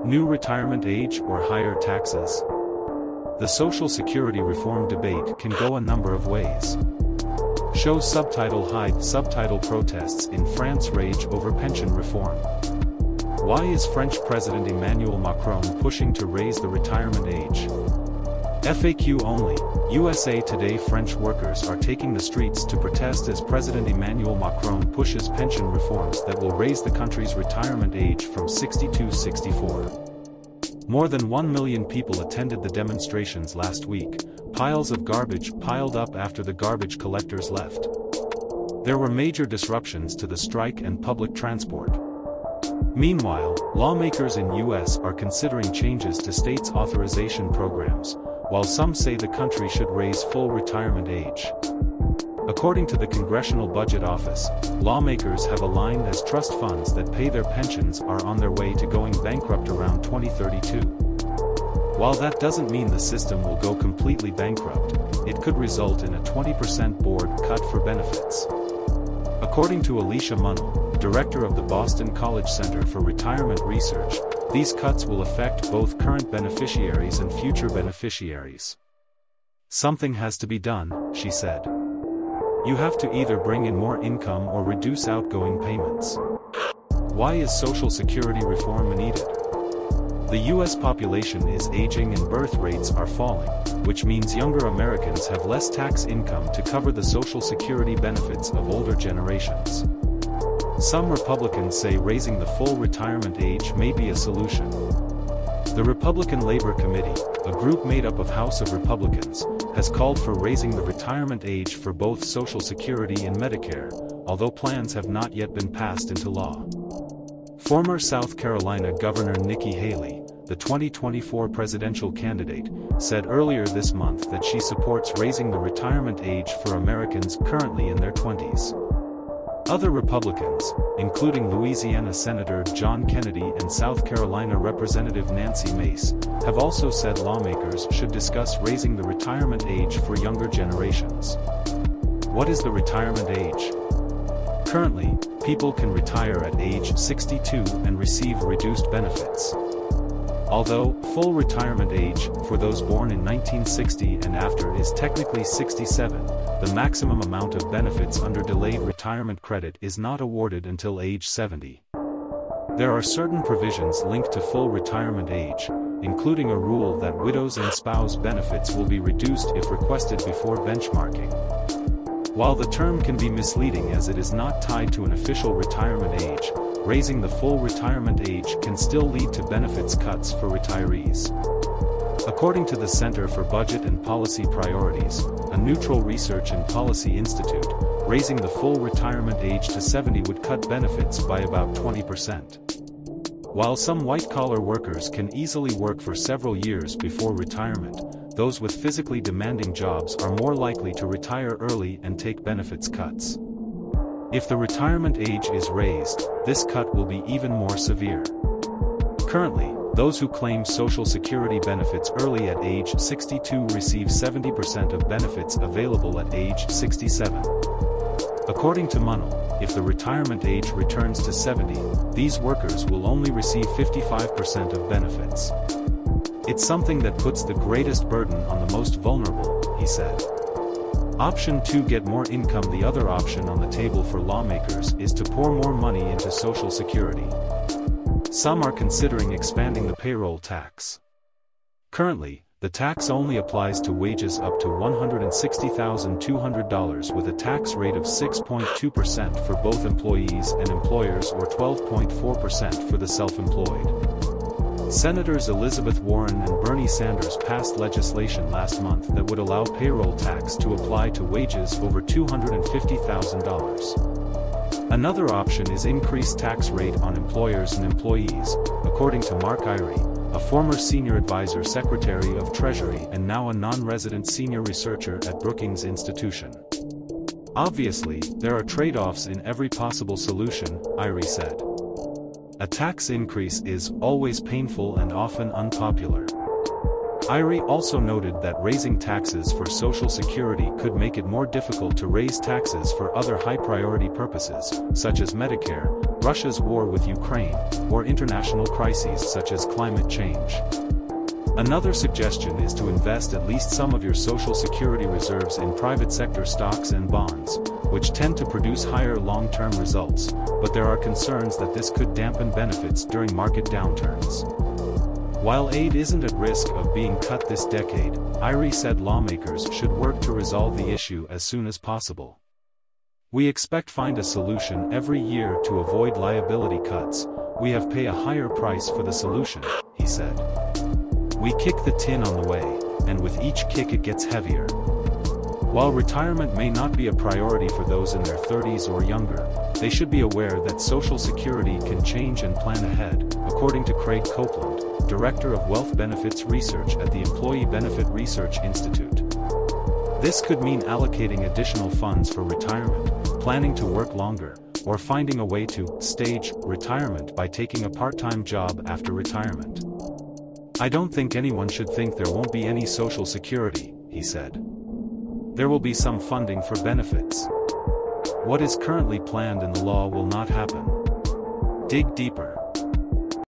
New retirement age or higher taxes? The Social Security reform debate can go a number of ways. Show Subtitle Hide Subtitle Protests in France rage over pension reform. Why is French President Emmanuel Macron pushing to raise the retirement age? FAQ only. USA Today. French workers are taking the streets to protest as President Emmanuel Macron pushes pension reforms that will raise the country's retirement age from 60 to 64. More than 1 million people attended the demonstrations last week. Piles of garbage piled up after the garbage collectors left. There were major disruptions to the strike and public transport. Meanwhile, lawmakers in U.S. are considering changes to states' authorization programs, while some say the country should raise full retirement age. According to the Congressional Budget Office, lawmakers have aligned as trust funds that pay their pensions are on their way to going bankrupt around 2032. While that doesn't mean the system will go completely bankrupt, it could result in a 20% board cut for benefits. According to Alicia Munnell, director of the Boston College Center for Retirement Research, these cuts will affect both current beneficiaries and future beneficiaries. Something has to be done, she said. You have to either bring in more income or reduce outgoing payments. Why is Social Security reform needed? The U.S. population is aging and birth rates are falling, which means younger Americans have less tax income to cover the Social Security benefits of older generations. Some Republicans say raising the full retirement age may be a solution. The Republican Labor Committee, a group made up of House of Republicans, has called for raising the retirement age for both Social Security and Medicare, although plans have not yet been passed into law. Former South Carolina Governor Nikki Haley, the 2024 presidential candidate, said earlier this month that she supports raising the retirement age for Americans currently in their 20s. Other Republicans, including Louisiana Senator John Kennedy and South Carolina Representative Nancy Mace, have also said lawmakers should discuss raising the retirement age for younger generations. What is the retirement age? Currently, people can retire at age 62 and receive reduced benefits. Although, full retirement age, for those born in 1960 and after is technically 67, the maximum amount of benefits under delayed retirement credit is not awarded until age 70. There are certain provisions linked to full retirement age, including a rule that widows and spouse benefits will be reduced if requested before benchmarking. While the term can be misleading as it is not tied to an official retirement age, raising the full retirement age can still lead to benefits cuts for retirees. According to the Center for Budget and Policy Priorities, a neutral research and policy institute, raising the full retirement age to 70 would cut benefits by about 20%. While some white-collar workers can easily work for several years before retirement, those with physically demanding jobs are more likely to retire early and take benefits cuts. If the retirement age is raised, this cut will be even more severe. Currently, those who claim Social Security benefits early at age 62 receive 70% of benefits available at age 67. According to Munnell, if the retirement age returns to 70, these workers will only receive 55% of benefits. It's something that puts the greatest burden on the most vulnerable, he said. Option 2: get more income. The other option on the table for lawmakers is to pour more money into Social Security. Some are considering expanding the payroll tax. Currently, the tax only applies to wages up to $160,200 with a tax rate of 6.2% for both employees and employers or 12.4% for the self-employed. Senators Elizabeth Warren and Bernie Sanders passed legislation last month that would allow payroll tax to apply to wages over $250,000. Another option is increased tax rate on employers and employees, according to Mark Iwry, a former senior advisor, Secretary of Treasury and now a non-resident senior researcher at Brookings Institution. Obviously, there are trade-offs in every possible solution, Iwry said. A tax increase is always painful and often unpopular. Iwry also noted that raising taxes for Social Security could make it more difficult to raise taxes for other high-priority purposes, such as Medicare, Russia's war with Ukraine, or international crises such as climate change. Another suggestion is to invest at least some of your Social Security reserves in private sector stocks and bonds, which tend to produce higher long-term results, but there are concerns that this could dampen benefits during market downturns. While aid isn't at risk of being cut this decade, Iwry said lawmakers should work to resolve the issue as soon as possible. We expect find a solution every year to avoid liability cuts. We have pay a higher price for the solution, he said. We kick the tin on the way, and with each kick it gets heavier. While retirement may not be a priority for those in their 30s or younger, they should be aware that Social Security can change and plan ahead, according to Craig Copeland, Director of Wealth Benefits Research at the Employee Benefit Research Institute. This could mean allocating additional funds for retirement, planning to work longer, or finding a way to stage retirement by taking a part-time job after retirement. I don't think anyone should think there won't be any Social Security, he said. There will be some funding for benefits. What is currently planned in the law will not happen. Dig deeper.